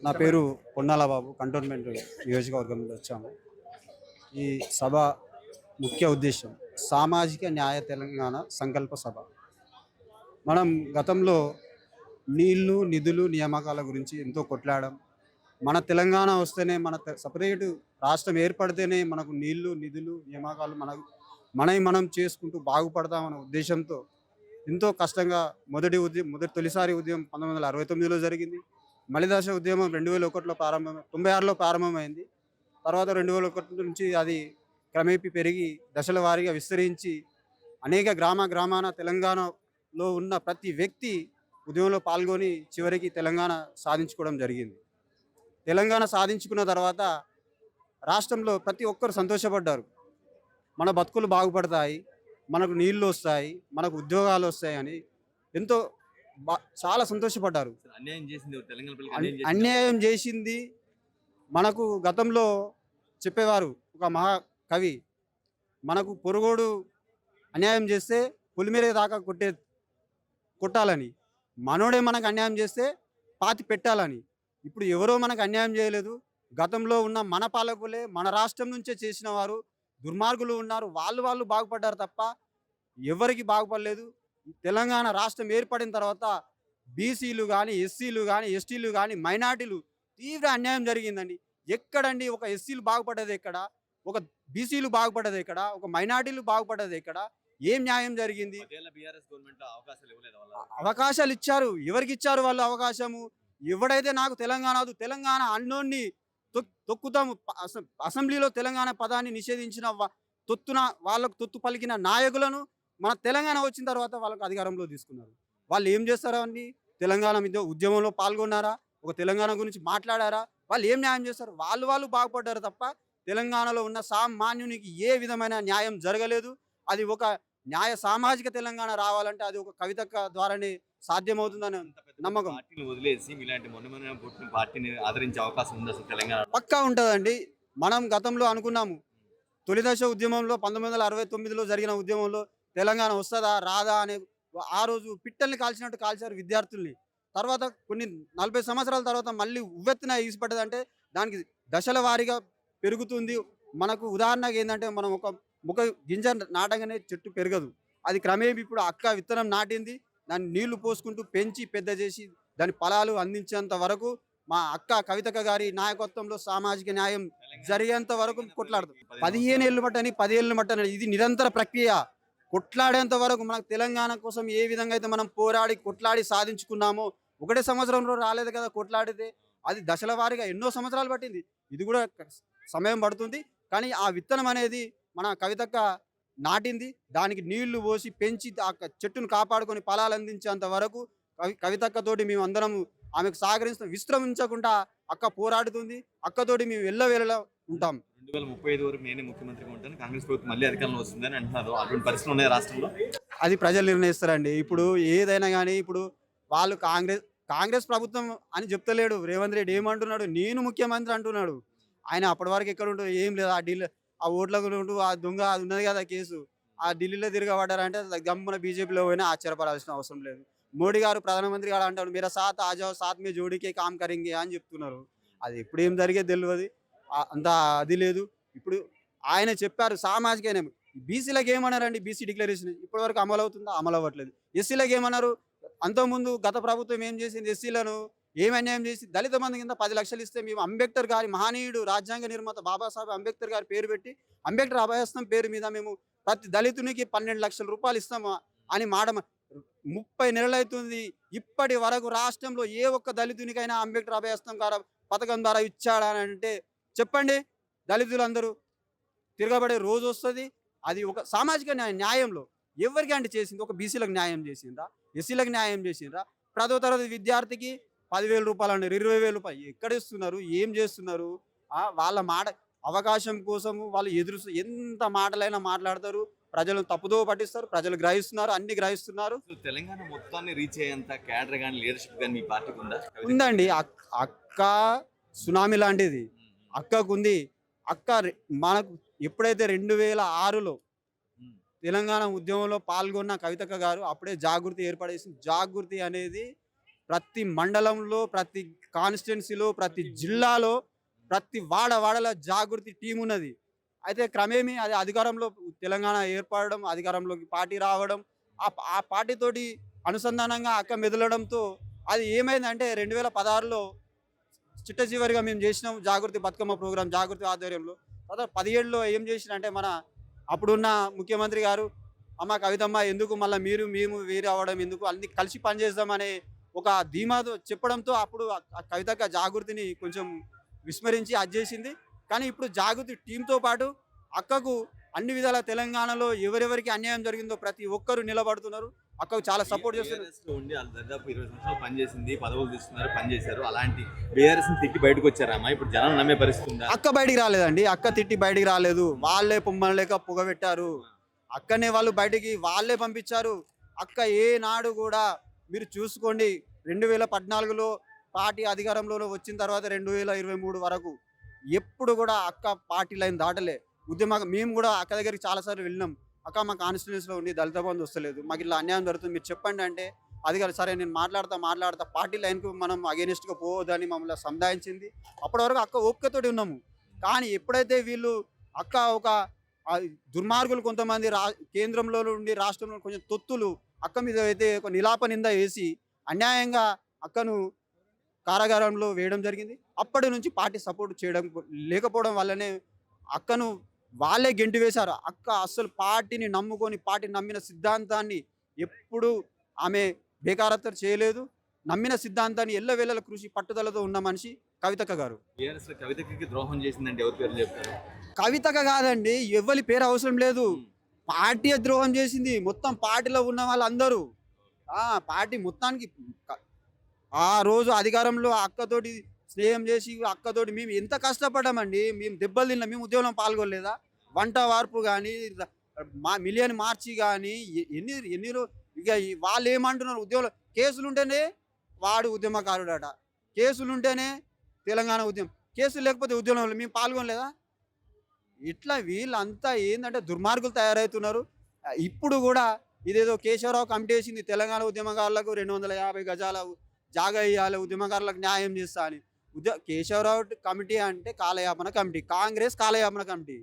నా పేరు పొన్నాల బాబు. కంటోన్మెంట్ నియోజకవర్గం నుండి వచ్చాము. ఈ సభ ముఖ్య ఉద్దేశం సామాజిక న్యాయ తెలంగాణ సంకల్ప సభ. మనం గతంలో నీళ్లు, నిధులు, నియామకాల గురించి ఎంతో కొట్లాడాం. మన తెలంగాణ వస్తేనే, సపరేటు రాష్ట్రం ఏర్పడితేనే మనకు నీళ్లు, నిధులు, నియామకాలు మనం చేసుకుంటూ బాగుపడతామన్న ఉద్దేశంతో ఎంతో కష్టంగా తొలిసారి ఉద్యమం 1969లో జరిగింది. మలిదశ ఉద్యమం 2001లో 96లో ప్రారంభమైంది. తర్వాత 2001 నుంచి అది క్రమేపీ పెరిగి దశల వారీగా విస్తరించి అనేక గ్రామాన తెలంగాణలో ఉన్న ప్రతి వ్యక్తి ఉద్యమంలో పాల్గొని చివరికి తెలంగాణ సాధించుకోవడం జరిగింది. తెలంగాణ సాధించుకున్న తర్వాత రాష్ట్రంలో ప్రతి ఒక్కరు సంతోషపడ్డారు. మన బతుకులు బాగుపడతాయి, మనకు నీళ్లు వస్తాయి, మనకు ఉద్యోగాలు వస్తాయని ఎంతో చాలా సంతోషపడ్డారు. అన్యాయం చేసింది మనకు గతంలో చెప్పేవారు ఒక మహాకవి, మనకు పొరుగోడు అన్యాయం చేస్తే పొలిమేర దాకా కొట్టాలని, మనోడే మనకు అన్యాయం చేస్తే పాతి పెట్టాలని. ఇప్పుడు ఎవరో మనకు అన్యాయం చేయలేదు. గతంలో ఉన్న మన పాలకులే మన రాష్ట్రం నుంచే చేసిన వారు దుర్మార్గులు ఉన్నారు. వాళ్ళు బాగుపడ్డారు తప్ప ఎవరికి బాగుపడలేదు. తెలంగాణ రాష్ట్రం ఏర్పడిన తర్వాత బీసీలు కానీ, ఎస్సీలు కానీ, ఎస్టీలు కానీ, మైనార్టీలు తీవ్ర అన్యాయం జరిగిందండి. ఎక్కడండి ఒక ఎస్సీలు బాగుపడ్డది ఎక్కడ, ఒక బీసీలు బాగుపడ్డది ఎక్కడ, ఒక మైనార్టీలు బాగుపడ్డది ఎక్కడ? ఏం న్యాయం జరిగింది? అవకాశాలు ఇచ్చారు. ఎవరికి ఇచ్చారు వాళ్ళు అవకాశము? ఎవడైతే నాకు తెలంగాణ అన్నోన్ని తొక్కుతాము, అసెంబ్లీలో తెలంగాణ పదాన్ని నిషేధించిన వాళ్ళకు తొత్తు పలికిన నాయకులను మన తెలంగాణ వచ్చిన తర్వాత వాళ్ళకు అధికారంలో తీసుకున్నారు. వాళ్ళు ఏం చేస్తారా అండి? తెలంగాణ మీద ఉద్యమంలో పాల్గొన్నారా? ఒక తెలంగాణ గురించి మాట్లాడారా? వాళ్ళు ఏం న్యాయం చేస్తారు? వాళ్ళు బాగుపడ్డారు తప్ప తెలంగాణలో ఉన్న సామాన్యునికి ఏ విధమైన న్యాయం జరగలేదు. అది ఒక సామాజిక తెలంగాణ రావాలంటే అది ఒక కవిత ద్వారానే సాధ్యమవుతుందని నమ్మకం. పక్కా ఉంటుందండి. మనం గతంలో అనుకున్నాము, తొలిదశ ఉద్యమంలో 1969లో జరిగిన ఉద్యమంలో తెలంగాణ వస్తుందా రాదా అనే ఆ రోజు పిట్టల్ని కాల్చినట్టు కాల్చారు విద్యార్థుల్ని. తర్వాత కొన్ని 40 సంవత్సరాల తర్వాత మళ్ళీ ఉవ్వెత్తున ఎగిసిపడ్డదంటే దానికి దశల వారీగా పెరుగుతుంది. మనకు ఉదాహరణగా ఏంటంటే, మనం ఒక గింజ నాటగానే చెట్టు పెరగదు. అది క్రమేపీ ఇప్పుడు అక్క విత్తనం నాటింది, దాన్ని నీళ్లు పోసుకుంటూ పెంచి పెద్ద చేసి దాని ఫలాలు అందించేంత వరకు మా అక్క కవితక్క గారి నాయకత్వంలో సామాజిక న్యాయం జరిగేంత వరకు కొట్లాడుతుంది. 15 ఏళ్ళు మట్టని 10 ఏళ్ళు మట్టని ఇది నిరంతర ప్రక్రియ. కొట్లాడేంత వరకు మనకు తెలంగాణ కోసం ఏ విధంగా అయితే మనం కొట్లాడి సాధించుకున్నామో, ఒకటే సంవత్సరంలో రాలేదు కదా కొట్లాడితే. అది దశల వారీగా ఎన్నో సంవత్సరాలు పట్టింది. ఇది కూడా సమయం పడుతుంది. కానీ ఆ విత్తనం అనేది మన కవితక్క నాటింది. దానికి నీళ్లు పోసి పెంచి ఆ చెట్టును కాపాడుకొని ఫలాలు అందించేంత వరకు కవితక్కతోటి మేము అందరం ఆమెకు సహకరిస్తాం. విశ్రమించకుండా అక్క పోరాడుతుంది. అక్కతోటి మేము వెళ్ళ ఉంటాం. 2035 వరకు నేనే ముఖ్యమంత్రిగా ఉంటాను, కాంగ్రెస్ ప్రభుత్వం మళ్ళీ అధికారంలో వస్తుందని అంటున్నారు. అటువంటి పరిస్థితులు ఉన్నాయి రాష్ట్రంలో. అది ప్రజలు నిర్ణయిస్తారండి. ఇప్పుడు ఏదైనా కానీ ఇప్పుడు వాళ్ళు కాంగ్రెస్ ప్రభుత్వం అని చెప్తలేడు రేవంత్ రెడ్డి. ఏమంటున్నాడు? నేను ముఖ్యమంత్రి అంటున్నాడు. ఆయన అప్పటి వరకు ఎక్కడ ఉంటుంది? ఏం లేదు. ఆ ఓట్లకు ఉంటూ ఆ దొంగ అది ఉన్నది కదా కేసు, ఆ ఢిల్లీలో తిరగబడ్డారంటే గమ్మున బీజేపీలో పోయినా ఆశ్చర్యపడాల్సిన అవసరం లేదు. మోడీ గారు ప్రధానమంత్రి గారు అంటాడు, మీరా సాత్ ఆజావ్ సాత్ మే జోడీకే కామ్ కరెంగే అని చెప్తున్నారు. అది ఎప్పుడు ఏం జరిగేది తెలియదు. అంత అది లేదు. ఇప్పుడు ఆయన చెప్పారు సామాజిక న్యాయం. బీసీలకు ఏమన్నారండి? బీసీ డిక్లరేషన్ ఇప్పటివరకు అమలు అవుతుందా? అమలు అవ్వట్లేదు. ఎస్సీలకు ఏమన్నారు? అంతకుముందు గత ప్రభుత్వం ఏం చేసింది? ఎస్సీలను ఏం అన్యాయం చేసి దళిత మంది కింద 10 లక్షలు ఇస్తే మేము అంబేద్కర్ గారి మహనీయుడు రాజ్యాంగ నిర్మాత బాబాసాహెబ్ అంబేద్కర్ గారి పేరు పెట్టి అంబేద్కర్ అభయస్థం పేరు మీద మేము ప్రతి దళితునికి 12 లక్షల రూపాయలు ఇస్తాము అని 30 నెలలు అవుతుంది. ఇప్పటి వరకు రాష్ట్రంలో ఏ ఒక్క దళితునికైనా అంబేద్కర్ అభయస్థం గారు పథకం ద్వారా ఇచ్చాడా అని అంటే చెప్పండి. దళితులందరూ తిరగబడే రోజు వస్తుంది. అది ఒక సామాజిక న్యాయంలో ఎవరికి అంటే చేసింది? ఒక బీసీలకు న్యాయం చేసిండ్రా? ఎస్సీలకు న్యాయం చేసిండ్రా? 10వ తరగతి విద్యార్థికి 10,000 రూపాయలు అండి, 20,000 రూపాయలు ఎక్కడ ఇస్తున్నారు? ఏం చేస్తున్నారు? వాళ్ళ మాట అవకాశం కోసము వాళ్ళు ఎంత మాటలైనా మాట్లాడతారు. ప్రజలను తప్పుదో పట్టిస్తారు. ప్రజలు గ్రహిస్తున్నారు, అన్ని గ్రహిస్తున్నారు. తెలంగాణ మొత్తాన్ని రీచ్ అయ్యేంత క్యాడర్ కానీ లీడర్షిప్ కానీ మీ పార్టీకి ఉందా? ఉందండి. అక్క సునామీ లాంటిది అక్కకుంది. అక్క మనకు ఎప్పుడైతే 2006లో తెలంగాణ ఉద్యమంలో పాల్గొన్న కవితక్క గారు అప్పుడే జాగృతి ఏర్పడేసింది. జాగృతి అనేది ప్రతి మండలంలో ప్రతి కాన్స్టిట్యున్సీలో ప్రతి జిల్లాలో ప్రతి వాడలో జాగృతి టీం ఉన్నది. అయితే క్రమేమీ అది అధికారంలో తెలంగాణ ఏర్పడడం, అధికారంలోకి పార్టీ రావడం, ఆ పార్టీతోటి అనుసంధానంగా అక్క మెదలడంతో అది ఏమైందంటే 2016లో చిట్ట చివరిగా మేము చేసినాం జాగృతి బతుకమ్మ ప్రోగ్రాం జాగృతి ఆధ్వర్యంలో. తర్వాత 17లో ఏం చేసినంటే మన అప్పుడున్న ముఖ్యమంత్రి గారు, అమ్మ కవితమ్మ ఎందుకు మళ్ళీ మేము వేరే అవ్వడం ఎందుకు, అన్ని కలిసి పనిచేద్దామనే ఒక ధీమాతో చెప్పడంతో అప్పుడు ఆ కవితక్క జాగృతిని కొంచెం విస్మరించి అది చేసింది. కానీ ఇప్పుడు జాగృతి టీంతో పాటు అక్కకు అన్ని విధాల తెలంగాణలో ఎవరెవరికి అన్యాయం జరిగిందో ప్రతి ఒక్కరు నిలబడుతున్నారు. అక్కకు చాలా సపోర్ట్ చేస్తున్నారు. బీఆర్ఎస్ లో ఉండి వాళ్ళు దాదాపు 20 సంవత్సరాలు పనిచేసింది, పదవులు తీసుకున్నారు, పనిచేశారు. అలాంటి బీఆర్ఎస్ ని తిట్టి బయటకు వచ్చారమ్మా. ఇప్పుడు జనం నమ్మే పరిస్థితి ఉందా? అక్క బయటికి రాలేదండి, అక్క తిట్టి బయటికి రాలేదు. వాళ్ళే పొమ్మలేక పొగబెట్టారు. అక్కనే వాళ్ళు బయటికి వాళ్ళే పంపించారు. అక్క ఏనాడు కూడా మీరు చూసుకోండి 2014లో పార్టీ అధికారంలో వచ్చిన తర్వాత 2023 వరకు ఎప్పుడు కూడా అక్క పార్టీ లైన్ దాటలే. మేము కూడా అక్క దగ్గరికి చాలాసార్లు వెళ్ళినాం. అక్క మా కాన్స్టిట్యున్సీలో ఉండి దళిత బంధు వస్తలేదు, మాకు ఇట్లా అన్యాయం జరుగుతుంది, మీరు చెప్పండి అంటే అది కాదు సరే నేను మాట్లాడతా పార్టీ లైన్కు మనం అగేనిస్ట్గా పోవద్దని మమ్మల్ని సంధాయించింది. అప్పటి వరకు అక్క ఓపికతోటి ఉన్నాము. కానీ ఎప్పుడైతే వీళ్ళు అక్క ఒక దుర్మార్గులు కొంతమంది కేంద్రంలో నుండి రాష్ట్రంలో కొంచెం తొత్తులు అక్క మీద అయితే ఒక నిలాప నింద వేసి అన్యాయంగా అక్కను కారాగారంలో వేయడం జరిగింది. అప్పటి నుంచి పార్టీ సపోర్ట్ చేయడం లేకపోవడం వల్లనే అక్కను వాళ్ళే గెంటి వేశారు. అక్క అస్సలు పార్టీని నమ్ముకొని పార్టీ నమ్మిన సిద్ధాంతాన్ని ఎప్పుడు ఆమె బేకారత్వం చేయలేదు. నమ్మిన సిద్ధాంతాన్ని ఎల్లవేళల కృషి పట్టుదలతో ఉన్న మనిషి కవితక్క గారు. బీఆర్ఎస్ లో కవితకి ద్రోహం చేసిందంటే ఎవరి పేరు చెప్తారు? కవితక్క కాదండి, ఎవరి పేరు అవసరం లేదు. పార్టీ ద్రోహం చేసింది. మొత్తం పార్టీలో ఉన్న వాళ్ళందరూ పార్టీ మొత్తానికి ఆ రోజు అధికారంలో అక్కతోటి స్నేహం చేసి అక్కతోటి మేము ఎంత కష్టపడ్డామండి. మేము దెబ్బలు తిన్నాం, మేము ఉద్యోగంలో పాల్గొనలేదా? వంట వార్పు కానీ మా మిలియన్ మార్చి కానీ ఎన్ని ఇక వాళ్ళు ఏమంటున్నారు, ఉద్యోగంలో కేసులుంటేనే వాడు ఉద్యమకారుడట, కేసులుంటేనే తెలంగాణ ఉద్యమం, కేసులు లేకపోతే ఉద్యమంలో మేము పాల్గొనలేదా? ఇట్లా వీళ్ళంతా ఏంటంటే దుర్మార్గులు తయారవుతున్నారు. ఇప్పుడు కూడా ఇదేదో కేశవరావు కమిటీ వేసింది, తెలంగాణ ఉద్యమకారులకు 250 గజాల జాగా ఇవ్వాలి, ఉద్యమకారులకు న్యాయం చేస్తా అని. కేశవరావు కమిటీ అంటే కాలయాపన కమిటీ, కాంగ్రెస్ కాలయాపన కమిటీ.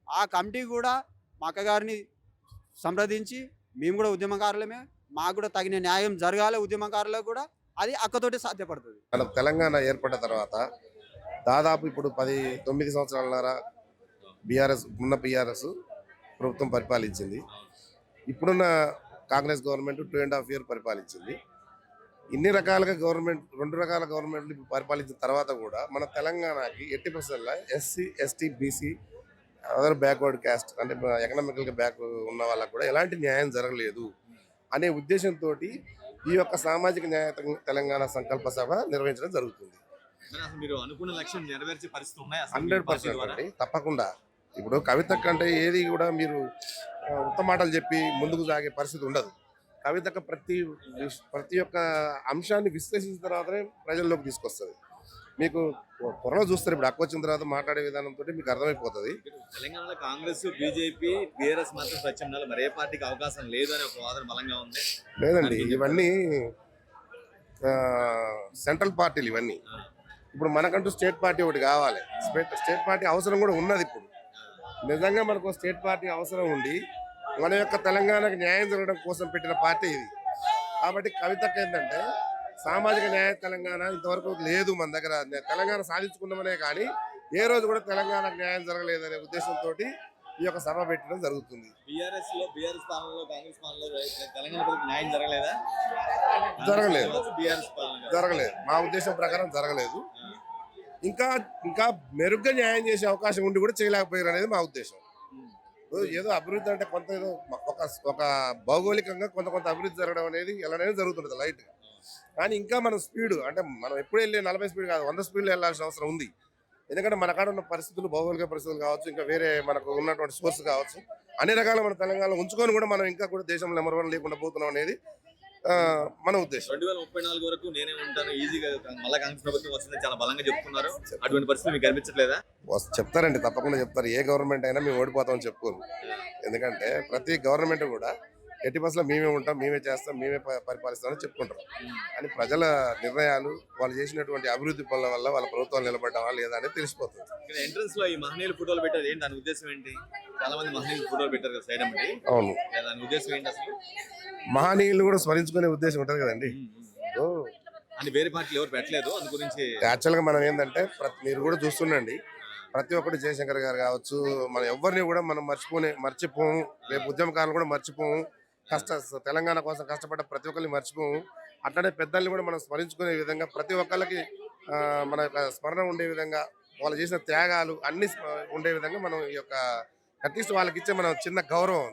ఆ కమిటీ కూడా మా అక్కగారిని సంప్రదించి మేము కూడా ఉద్యమకారులమే, మాకు కూడా తగిన న్యాయం జరగాలి ఉద్యమకారులకు కూడా, అది అక్కతోటి సాధ్యపడుతుంది. మన తెలంగాణ ఏర్పడిన తర్వాత దాదాపు ఇప్పుడు 9 సంవత్సరాలన్నర బీఆర్ఎస్ ప్రభుత్వం పరిపాలించింది. ఇప్పుడున్న కాంగ్రెస్ గవర్నమెంట్ 2.5 years పరిపాలించింది. ఇన్ని రకాలుగా రెండు రకాల గవర్నమెంట్లు ఇప్పుడు పరిపాలించిన తర్వాత కూడా మన తెలంగాణకి 80% SC ST BC other backward caste అంటే ఎకనామికల్గా బ్యాక్ ఉన్న వాళ్ళకు కూడా ఎలాంటి న్యాయం జరగలేదు అనే ఉద్దేశంతో ఈ యొక్క సామాజిక న్యాయ తెలంగాణ సంకల్ప సభ నిర్వహించడం జరుగుతుంది. మీరు అనుకున్న లక్ష్యం నెరవేర్చే పరిస్థితి ఉన్నాయి 100% అండి, తప్పకుండా. ఇప్పుడు కవితక్క అంటే ఏది కూడా మీరు ఉత్తమ మాటలు చెప్పి ముందుకు సాగే పరిస్థితి ఉండదు. కవితక్క ప్రతి ఒక్క అంశాన్ని విశ్లేషించిన తర్వాతనే ప్రజల్లోకి తీసుకొస్తుంది. మీకు త్వరలో చూస్తారు, ఇప్పుడు అక్క వచ్చిన తర్వాత మాట్లాడే విధానంతో మీకు అర్థమైపోతుంది. తెలంగాణలో కాంగ్రెస్ బీజేపీ బీఆర్ఎస్ మాత్రం స్వచ్ఛందాలు మరి ఏ పార్టీకి అవకాశం లేదు అనే ఒక వాదన బలంగా ఉంది. లేదండి, ఇవన్నీ సెంట్రల్ పార్టీలు ఇవన్నీ. ఇప్పుడు మనకంటూ స్టేట్ పార్టీ ఒకటి కావాలి. స్టేట్ పార్టీ అవసరం కూడా ఉన్నది. ఇప్పుడు నిజంగా మనకు స్టేట్ పార్టీ అవసరం ఉండి మన యొక్క తెలంగాణకు న్యాయం జరగడం కోసం పెట్టిన పార్టీ ఇది. కాబట్టి కవితక్క ఏంటంటే సామాజిక న్యాయ తెలంగాణ ఇంతవరకు లేదు మన దగ్గర. తెలంగాణ సాధించుకున్నామనే కానీ ఏ రోజు కూడా తెలంగాణకు న్యాయం జరగలేదనే ఉద్దేశంతో ఈ యొక్క సభ పెట్టడం జరుగుతుంది. బీఆర్ఎస్ పాలనలో కాంగ్రెస్ పాలనలో తెలంగాణ న్యాయం జరగలేదా? జరగలేదు. మా ఉద్దేశం ప్రకారం జరగలేదు. ఇంకా మెరుగ్గా న్యాయం చేసే అవకాశం ఉండి కూడా చేయలేకపోయారు అనేది మా ఉద్దేశం. ఏదో అభివృద్ధి అంటే కొంత ఏదో ఒక భౌగోళికంగా కొంత అభివృద్ధి జరగడం అనేది ఎలానైనా జరుగుతుంటుంది లైట్గా. కానీ ఇంకా మనం స్పీడ్ అంటే మనం ఎప్పుడు వెళ్ళే 40 స్పీడ్ కాదు, 100 స్పీడ్లో వెళ్ళాల్సిన అవసరం ఉంది. ఎందుకంటే మన కాడ ఉన్న పరిస్థితులు, భౌగోళిక పరిస్థితులు కావచ్చు, ఇంకా వేరే మనకు ఉన్నటువంటి సోర్స్ కావచ్చు, అన్ని రకాల మన తెలంగాణలో ఉంచుకొని కూడా మనం ఇంకా కూడా దేశంలో నెంబర్ 1 లేకుండా పోతున్నాం అనేది మన ఉద్దేశం. 2034 వరకు నేనే ఉంటాను, ఈజీగా మళ్ళీ కాంగ్రెస్ ప్రభుత్వం వస్తుందని చాలా బలంగా చెప్తున్నారు. అటువంటి పరిస్థితి మీకు కనిపించట్లేదా? చెప్తారండి, తప్పకుండా చెప్తారు. ఏ గవర్నమెంట్ అయినా మేము ఓడిపోతామని చెప్పుకోరు. ఎందుకంటే ప్రతి గవర్నమెంట్ కూడా ఎట్టి బస్సులో మేమే ఉంటాం, మేమే చేస్తాం, మేమే పరిపాలిస్తామని చెప్పుకుంటారు. అని ప్రజల నిర్ణయాలు, వాళ్ళు చేసినటువంటి అభివృద్ధి పనుల వల్ల వాళ్ళ ప్రభుత్వాలు నిలబడ్డావా లేదా అనేది తెలిసిపోతుంది. ఇక్కడ ఎంట్రన్స్ లో ఈ మహనీయుల ఫోటోలు పెట్టారు ఏంటి దాని ఉద్దేశం ఏంటి? చాలా మంది మహనీయుల ఫోటోలు పెట్టారు కదా సైడ్ అమ్మటి. అవును, దాని ఉద్దేశం ఏంటి అసలు? మహనీయులు కూడా స్మరించుకునే ఉద్దేశం ఉంటుంది కదండి. అని వేరే పార్టీలు ఎవరు పెట్టలేదు అందు గురించి. యాక్చువల్గా మనం ఏంటంటే మీరు కూడా చూస్తుండండి, ప్రతి ఒక్కటి జయశంకర్ గారు కావచ్చు, మనం ఎవరిని కూడా మనం మర్చిపోము. రేపు ఉద్యమకారులు కూడా మర్చిపోము. తెలంగాణ కోసం కష్టపడ్డ ప్రతి ఒక్కరిని మర్చిపోము. అట్లనే పెద్దల్ని కూడా మనం స్మరించుకునే విధంగా, ప్రతి ఒక్కరికి మన యొక్క స్మరణ ఉండే విధంగా, వాళ్ళు చేసిన త్యాగాలు అన్ని ఉండే విధంగా మనం ఈ యొక్క అట్లీస్ట్ వాళ్ళకి ఇచ్చే మనం చిన్న గౌరవం.